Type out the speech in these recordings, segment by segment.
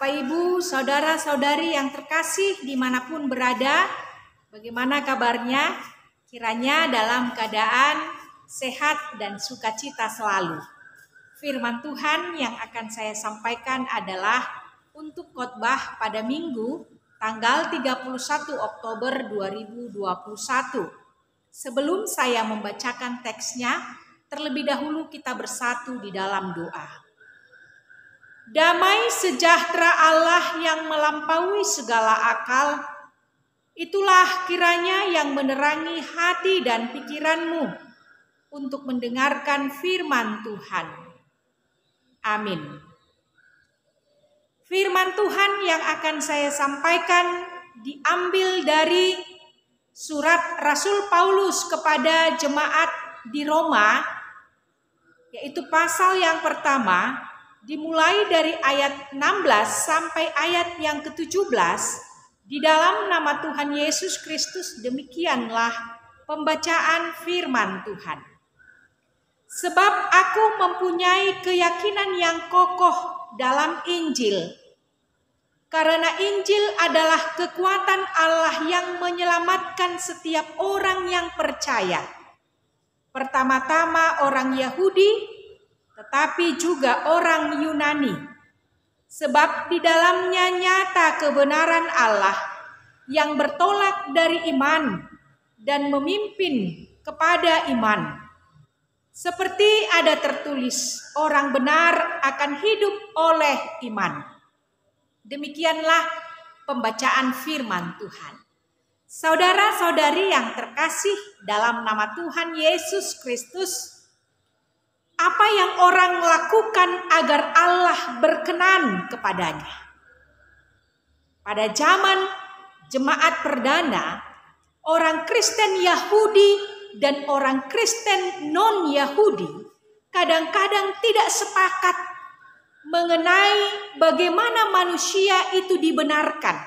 Bapak, Ibu, saudara-saudari yang terkasih dimanapun berada, bagaimana kabarnya? Kiranya dalam keadaan sehat dan sukacita selalu. Firman Tuhan yang akan saya sampaikan adalah untuk khotbah pada Minggu tanggal 31 Oktober 2021. Sebelum saya membacakan teksnya, terlebih dahulu kita bersatu di dalam doa. Damai sejahtera Allah yang melampaui segala akal, itulah kiranya yang menerangi hati dan pikiranmu untuk mendengarkan firman Tuhan. Amin. Firman Tuhan yang akan saya sampaikan diambil dari surat Rasul Paulus kepada jemaat di Roma, yaitu pasal yang pertama, dimulai dari ayat 16 sampai ayat yang ke-17. Di dalam nama Tuhan Yesus Kristus demikianlah pembacaan firman Tuhan. Sebab aku mempunyai keyakinan yang kokoh dalam Injil, karena Injil adalah kekuatan Allah yang menyelamatkan setiap orang yang percaya. Pertama-tama orang Yahudi, tetapi juga orang Yunani. Sebab di dalamnya nyata kebenaran Allah yang bertolak dari iman dan memimpin kepada iman. Seperti ada tertulis, orang benar akan hidup oleh iman. Demikianlah pembacaan firman Tuhan. Saudara-saudari yang terkasih dalam nama Tuhan Yesus Kristus, apa yang orang lakukan agar Allah berkenan kepadanya? Pada zaman jemaat perdana, orang Kristen Yahudi dan orang Kristen non-Yahudi kadang-kadang tidak sepakat mengenai bagaimana manusia itu dibenarkan,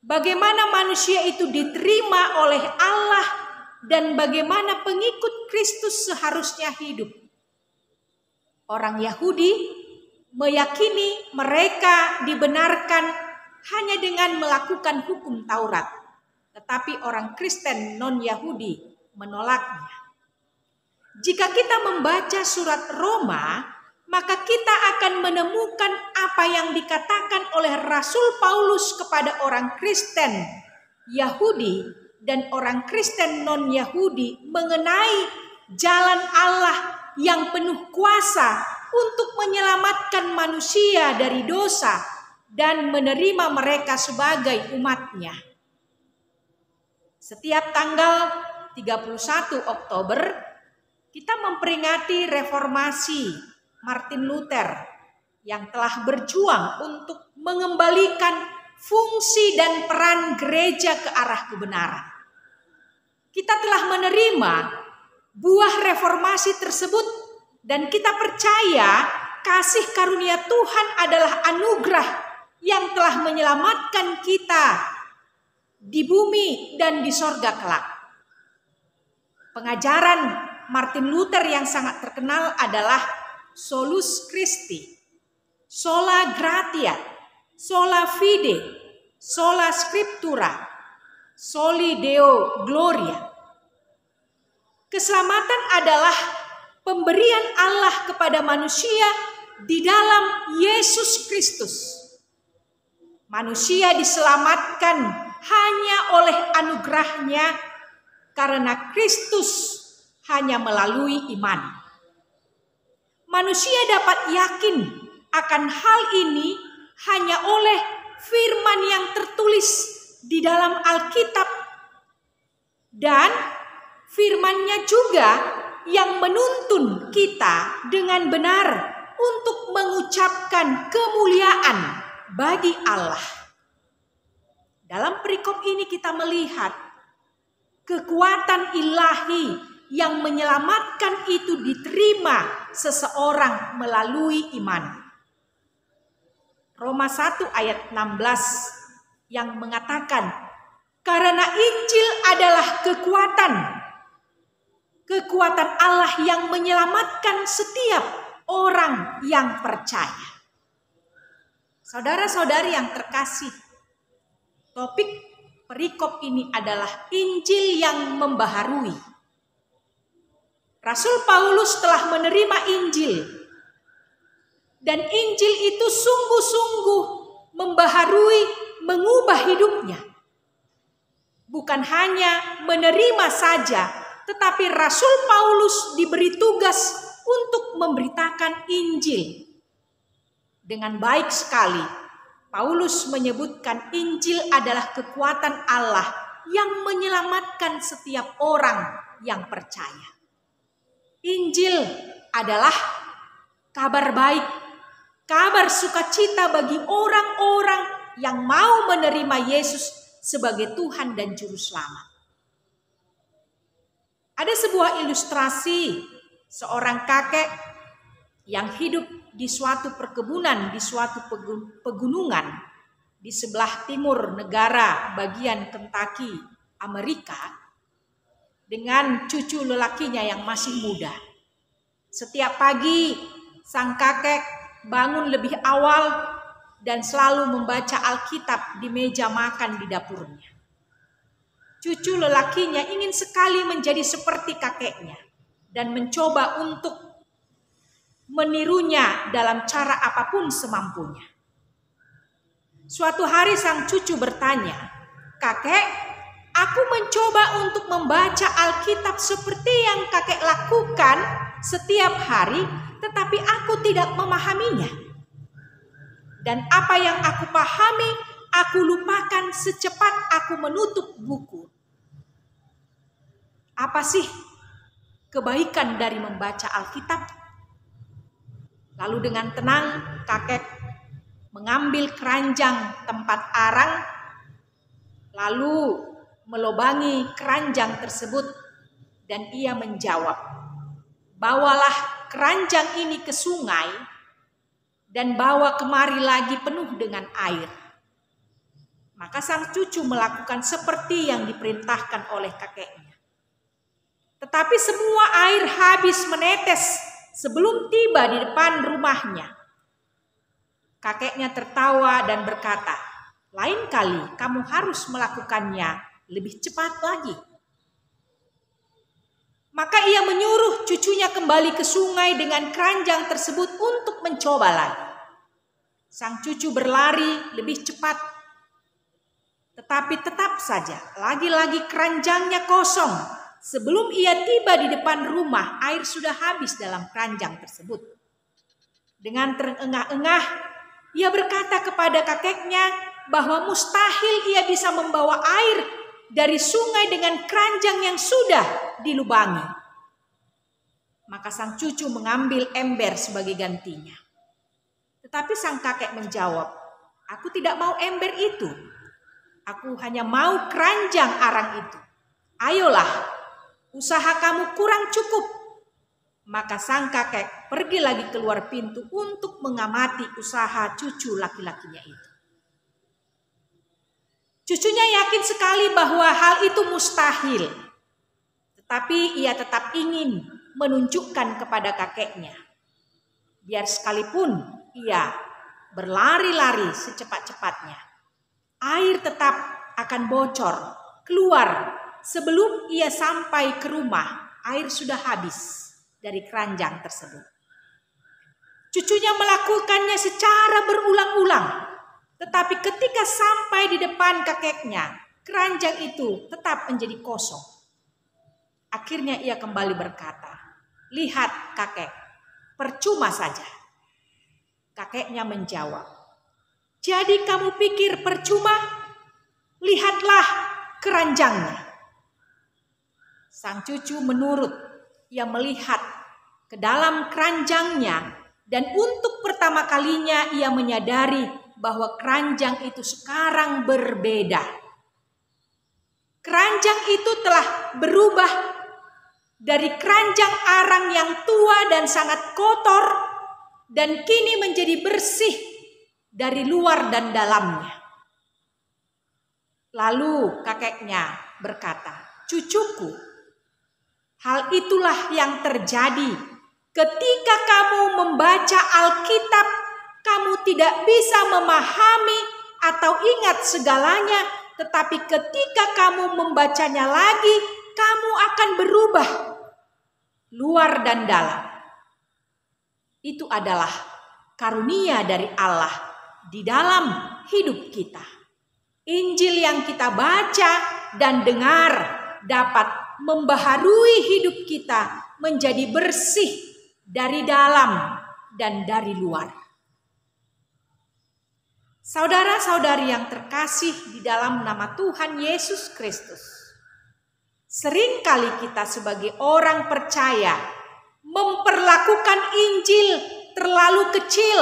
bagaimana manusia itu diterima oleh Allah, dan bagaimana pengikut Kristus seharusnya hidup. Orang Yahudi meyakini mereka dibenarkan hanya dengan melakukan hukum Taurat, tetapi orang Kristen non-Yahudi menolaknya. Jika kita membaca surat Roma, maka kita akan menemukan apa yang dikatakan oleh Rasul Paulus kepada orang Kristen Yahudi dan orang Kristen non-Yahudi mengenai jalan Allah yang penuh kuasa untuk menyelamatkan manusia dari dosa dan menerima mereka sebagai umatnya. Setiap tanggal 31 Oktober kita memperingati reformasi Martin Luther yang telah berjuang untuk mengembalikan fungsi dan peran gereja ke arah kebenaran. Kita telah menerima buah reformasi tersebut dan kita percaya kasih karunia Tuhan adalah anugerah yang telah menyelamatkan kita di bumi dan di sorga kelak. Pengajaran Martin Luther yang sangat terkenal adalah Solus Christi, Sola Gratia, Sola Fide, Sola Scriptura, Soli Deo Gloria. Keselamatan adalah pemberian Allah kepada manusia di dalam Yesus Kristus. Manusia diselamatkan hanya oleh anugerahnya karena Kristus hanya melalui iman. Manusia dapat yakin akan hal ini hanya oleh firman yang tertulis di dalam Alkitab, dan firman-Nya juga yang menuntun kita dengan benar untuk mengucapkan kemuliaan bagi Allah. Dalam perikop ini kita melihat kekuatan ilahi yang menyelamatkan itu diterima seseorang melalui iman. Roma 1 ayat 16 yang mengatakan, karena Injil adalah kekuatan Allah yang menyelamatkan setiap orang yang percaya. Saudara-saudari yang terkasih, topik perikop ini adalah Injil yang membaharui. Rasul Paulus telah menerima Injil, dan Injil itu sungguh-sungguh membaharui, mengubah hidupnya. Bukan hanya menerima saja, tetapi Rasul Paulus diberi tugas untuk memberitakan Injil. Dengan baik sekali, Paulus menyebutkan Injil adalah kekuatan Allah yang menyelamatkan setiap orang yang percaya. Injil adalah kabar baik, kabar sukacita bagi orang-orang yang mau menerima Yesus sebagai Tuhan dan Juru Selamat. Ada sebuah ilustrasi seorang kakek yang hidup di suatu perkebunan, di suatu pegunungan di sebelah timur negara bagian Kentucky, Amerika, dengan cucu lelakinya yang masih muda. Setiap pagi sang kakek bangun lebih awal dan selalu membaca Alkitab di meja makan di dapurnya. Cucu lelakinya ingin sekali menjadi seperti kakeknya dan mencoba untuk menirunya dalam cara apapun semampunya. Suatu hari sang cucu bertanya, "Kakek, aku mencoba untuk membaca Alkitab seperti yang kakek lakukan setiap hari, tetapi aku tidak memahaminya. Dan apa yang aku pahami, aku lupakan secepat aku menutup buku." Apa sih kebaikan dari membaca Alkitab? Lalu dengan tenang kakek mengambil keranjang tempat arang, lalu melubangi keranjang tersebut dan ia menjawab, "Bawalah keranjang ini ke sungai dan bawa kemari lagi penuh dengan air." Maka sang cucu melakukan seperti yang diperintahkan oleh kakeknya. Tetapi semua air habis menetes sebelum tiba di depan rumahnya. Kakeknya tertawa dan berkata, "Lain kali kamu harus melakukannya lebih cepat lagi." Maka ia menyuruh cucunya kembali ke sungai dengan keranjang tersebut untuk mencoba lagi. Sang cucu berlari lebih cepat, tetapi tetap saja lagi-lagi keranjangnya kosong. Sebelum ia tiba di depan rumah, air sudah habis dalam keranjang tersebut. Dengan terengah-engah, ia berkata kepada kakeknya bahwa mustahil ia bisa membawa air dari sungai dengan keranjang yang sudah dilubangi. Maka sang cucu mengambil ember sebagai gantinya. Tetapi sang kakek menjawab, "Aku tidak mau ember itu. Aku hanya mau keranjang arang itu. Ayolah, usaha kamu kurang cukup." Maka sang kakek pergi lagi keluar pintu untuk mengamati usaha cucu laki-lakinya itu. Cucunya yakin sekali bahwa hal itu mustahil. Tetapi ia tetap ingin menunjukkan kepada kakeknya. Biar sekalipun ia berlari-lari secepat-cepatnya, air tetap akan bocor keluar. Sebelum ia sampai ke rumah, air sudah habis dari keranjang tersebut. Cucunya melakukannya secara berulang-ulang, tetapi ketika sampai di depan kakeknya, keranjang itu tetap menjadi kosong. Akhirnya ia kembali berkata, "Lihat kakek, percuma saja." Kakeknya menjawab, "Jadi kamu pikir percuma? Lihatlah keranjangnya." Sang cucu menurut, ia melihat ke dalam keranjangnya dan untuk pertama kalinya ia menyadari bahwa keranjang itu sekarang berbeda. Keranjang itu telah berubah dari keranjang arang yang tua dan sangat kotor dan kini menjadi bersih dari luar dan dalamnya. Lalu kakeknya berkata, "Cucuku, hal itulah yang terjadi ketika kamu membaca Alkitab, kamu tidak bisa memahami atau ingat segalanya, tetapi ketika kamu membacanya lagi, kamu akan berubah luar dan dalam. Itu adalah karunia dari Allah di dalam hidup kita. Injil yang kita baca dan dengar dapat membaharui hidup kita menjadi bersih dari dalam dan dari luar. Saudara-saudari yang terkasih di dalam nama Tuhan Yesus Kristus, seringkali kita sebagai orang percaya memperlakukan Injil terlalu kecil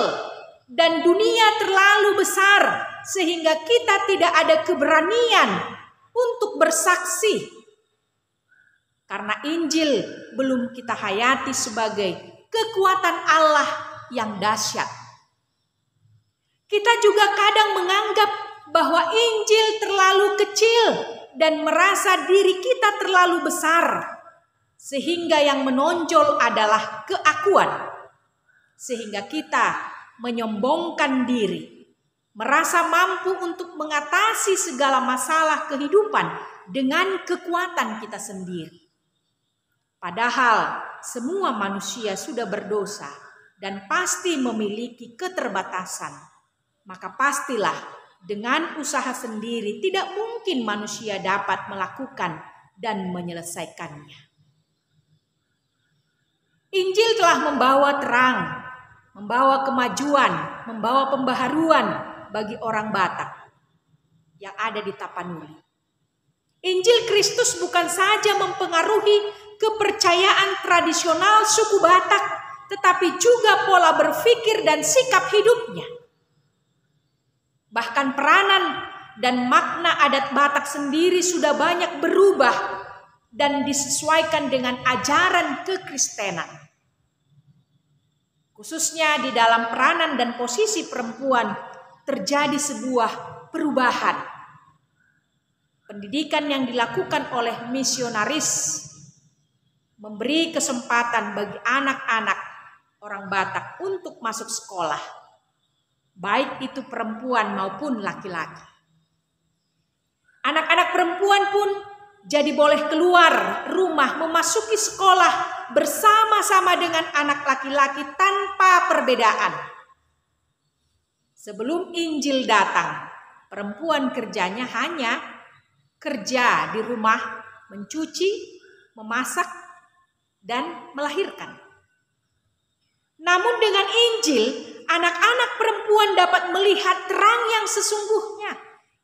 dan dunia terlalu besar sehingga kita tidak ada keberanian untuk bersaksi. Karena Injil belum kita hayati sebagai kekuatan Allah yang dahsyat. Kita juga kadang menganggap bahwa Injil terlalu kecil dan merasa diri kita terlalu besar, sehingga yang menonjol adalah keakuan, sehingga kita menyombongkan diri, merasa mampu untuk mengatasi segala masalah kehidupan dengan kekuatan kita sendiri. Padahal semua manusia sudah berdosa dan pasti memiliki keterbatasan. Maka pastilah dengan usaha sendiri tidak mungkin manusia dapat melakukan dan menyelesaikannya. Injil telah membawa terang, membawa kemajuan, membawa pembaharuan bagi orang Batak yang ada di Tapanuli. Injil Kristus bukan saja mempengaruhi kepercayaan tradisional suku Batak, tetapi juga pola berpikir dan sikap hidupnya. Bahkan peranan dan makna adat Batak sendiri sudah banyak berubah dan disesuaikan dengan ajaran kekristenan. Khususnya di dalam peranan dan posisi perempuan terjadi sebuah perubahan. Pendidikan yang dilakukan oleh misionaris memberi kesempatan bagi anak-anak orang Batak untuk masuk sekolah, baik itu perempuan maupun laki-laki. Anak-anak perempuan pun jadi boleh keluar rumah memasuki sekolah bersama-sama dengan anak laki-laki tanpa perbedaan. Sebelum Injil datang, perempuan kerjanya hanya kerja di rumah, mencuci, memasak, dan melahirkan. Namun dengan Injil, anak-anak perempuan dapat melihat terang yang sesungguhnya.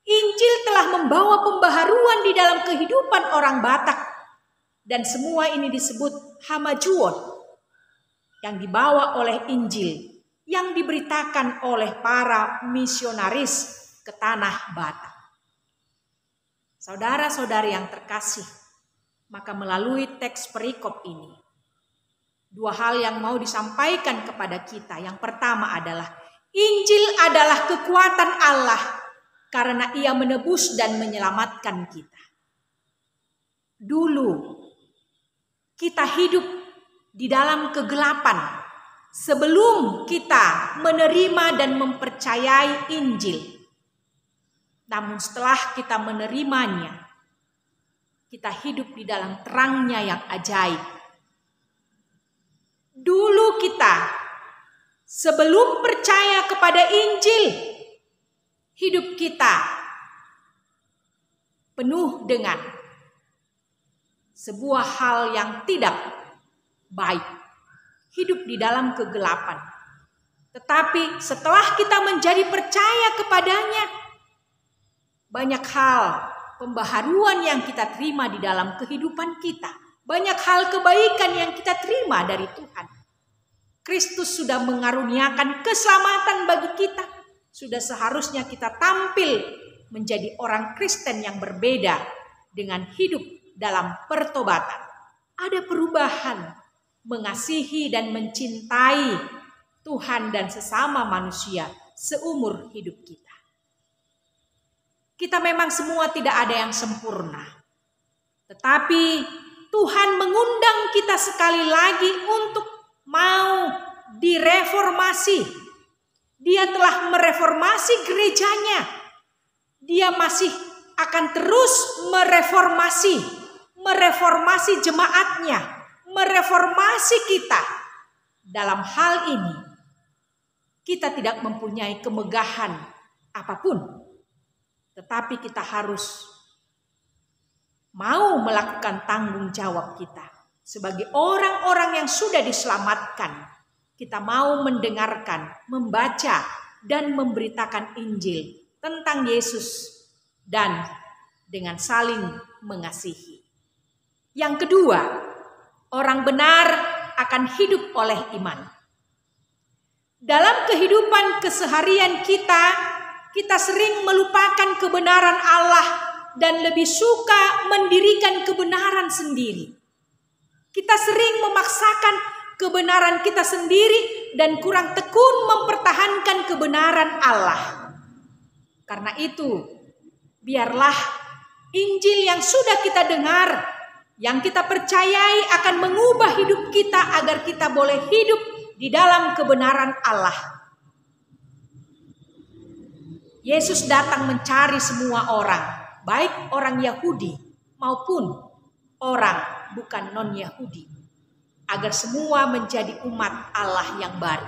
Injil telah membawa pembaharuan di dalam kehidupan orang Batak. Dan semua ini disebut hamajuon yang dibawa oleh Injil, yang diberitakan oleh para misionaris ke tanah Batak. Saudara-saudari yang terkasih, maka melalui teks perikop ini, dua hal yang mau disampaikan kepada kita. Yang pertama adalah Injil adalah kekuatan Allah karena Ia menebus dan menyelamatkan kita. Dulu kita hidup di dalam kegelapan sebelum kita menerima dan mempercayai Injil. Namun setelah kita menerimanya, kita hidup di dalam terangnya yang ajaib. Dulu kita sebelum percaya kepada Injil, hidup kita penuh dengan sebuah hal yang tidak baik. Hidup di dalam kegelapan. Tetapi setelah kita menjadi percaya kepadanya, banyak hal pembaharuan yang kita terima di dalam kehidupan kita. Banyak hal kebaikan yang kita terima dari Tuhan. Kristus sudah mengaruniakan keselamatan bagi kita. Sudah seharusnya kita tampil menjadi orang Kristen yang berbeda dengan hidup dalam pertobatan. Ada perubahan, mengasihi dan mencintai Tuhan dan sesama manusia seumur hidup kita. Kita memang semua tidak ada yang sempurna. Tetapi Tuhan mengundang kita sekali lagi untuk mau direformasi, Dia telah mereformasi gerejanya. Dia masih akan terus mereformasi jemaatnya, mereformasi kita. Dalam hal ini, kita tidak mempunyai kemegahan apapun, tetapi kita harus mau melakukan tanggung jawab kita. Sebagai orang-orang yang sudah diselamatkan, kita mau mendengarkan, membaca, dan memberitakan Injil tentang Yesus dan dengan saling mengasihi. Yang kedua, orang benar akan hidup oleh iman. Dalam kehidupan keseharian kita sering melupakan kebenaran Allah dan lebih suka mendirikan kebenaran sendiri. Kita sering memaksakan kebenaran kita sendiri dan kurang tekun mempertahankan kebenaran Allah. Karena itu, biarlah Injil yang sudah kita dengar, yang kita percayai akan mengubah hidup kita agar kita boleh hidup di dalam kebenaran Allah. Yesus datang mencari semua orang, baik orang Yahudi maupun orang bukan non-Yahudi, agar semua menjadi umat Allah yang baru.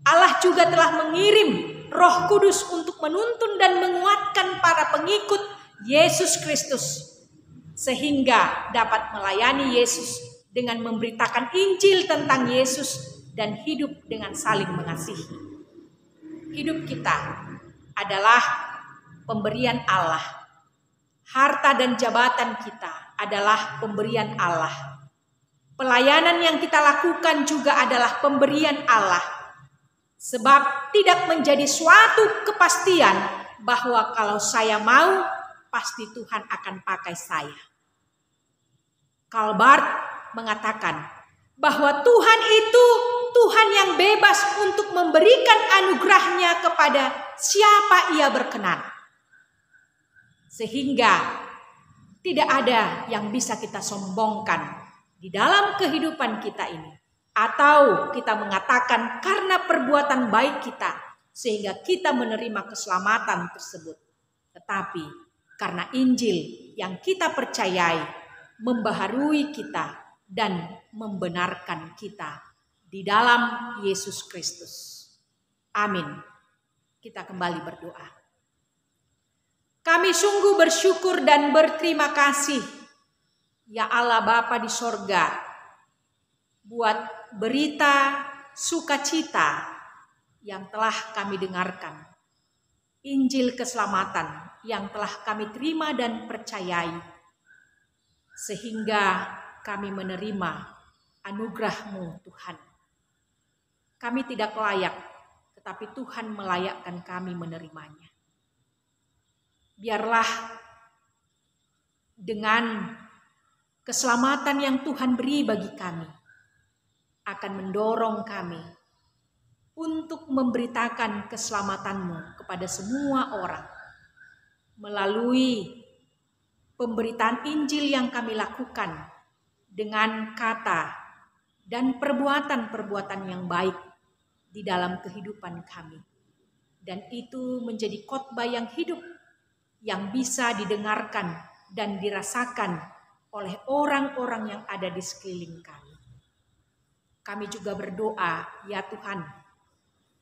Allah juga telah mengirim Roh Kudus untuk menuntun dan menguatkan para pengikut Yesus Kristus, sehingga dapat melayani Yesus dengan memberitakan Injil tentang Yesus dan hidup dengan saling mengasihi. Hidup kita adalah pemberian Allah. Harta dan jabatan kita adalah pemberian Allah. Pelayanan yang kita lakukan juga adalah pemberian Allah. Sebab tidak menjadi suatu kepastian bahwa kalau saya mau, pasti Tuhan akan pakai saya. Karl Barth mengatakan bahwa Tuhan itu Tuhan yang bebas untuk memberikan anugerahnya kepada siapa Ia berkenan. Sehingga tidak ada yang bisa kita sombongkan di dalam kehidupan kita ini. Atau kita mengatakan karena perbuatan baik kita sehingga kita menerima keselamatan tersebut. Tetapi karena Injil yang kita percayai membaharui kita dan membenarkan kita di dalam Yesus Kristus. Amin. Kita kembali berdoa. Kami sungguh bersyukur dan berterima kasih, ya Allah Bapa di sorga, buat berita sukacita yang telah kami dengarkan. Injil keselamatan yang telah kami terima dan percayai. Sehingga kami menerima anugerah-Mu Tuhan. Kami tidak layak, tetapi Tuhan melayakkan kami menerimanya. Biarlah dengan keselamatan yang Tuhan beri bagi kami akan mendorong kami untuk memberitakan keselamatan-Mu kepada semua orang melalui pemberitaan Injil yang kami lakukan dengan kata dan perbuatan-perbuatan yang baik di dalam kehidupan kami. Dan itu menjadi khotbah yang hidup yang bisa didengarkan dan dirasakan oleh orang-orang yang ada di sekeliling kami. Kami juga berdoa, ya Tuhan,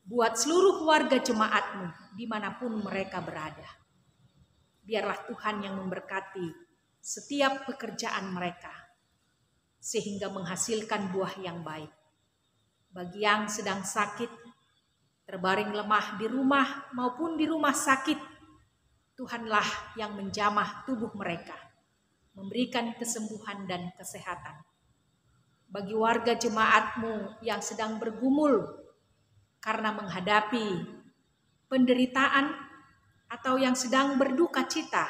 buat seluruh warga jemaat-Mu dimanapun mereka berada. Biarlah Tuhan yang memberkati setiap pekerjaan mereka, sehingga menghasilkan buah yang baik. Bagi yang sedang sakit, terbaring lemah di rumah maupun di rumah sakit, Tuhanlah yang menjamah tubuh mereka, memberikan kesembuhan dan kesehatan. Bagi warga jemaat-Mu yang sedang bergumul karena menghadapi penderitaan atau yang sedang berduka cita,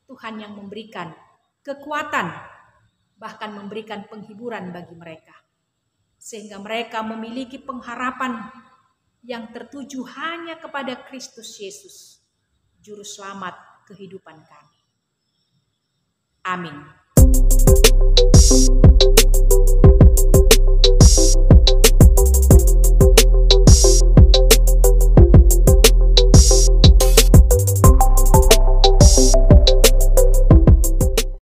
Tuhan yang memberikan kekuatan, bahkan memberikan penghiburan bagi mereka. Sehingga mereka memiliki pengharapan yang tertuju hanya kepada Kristus Yesus, Juru Selamat kehidupan kami. Amin.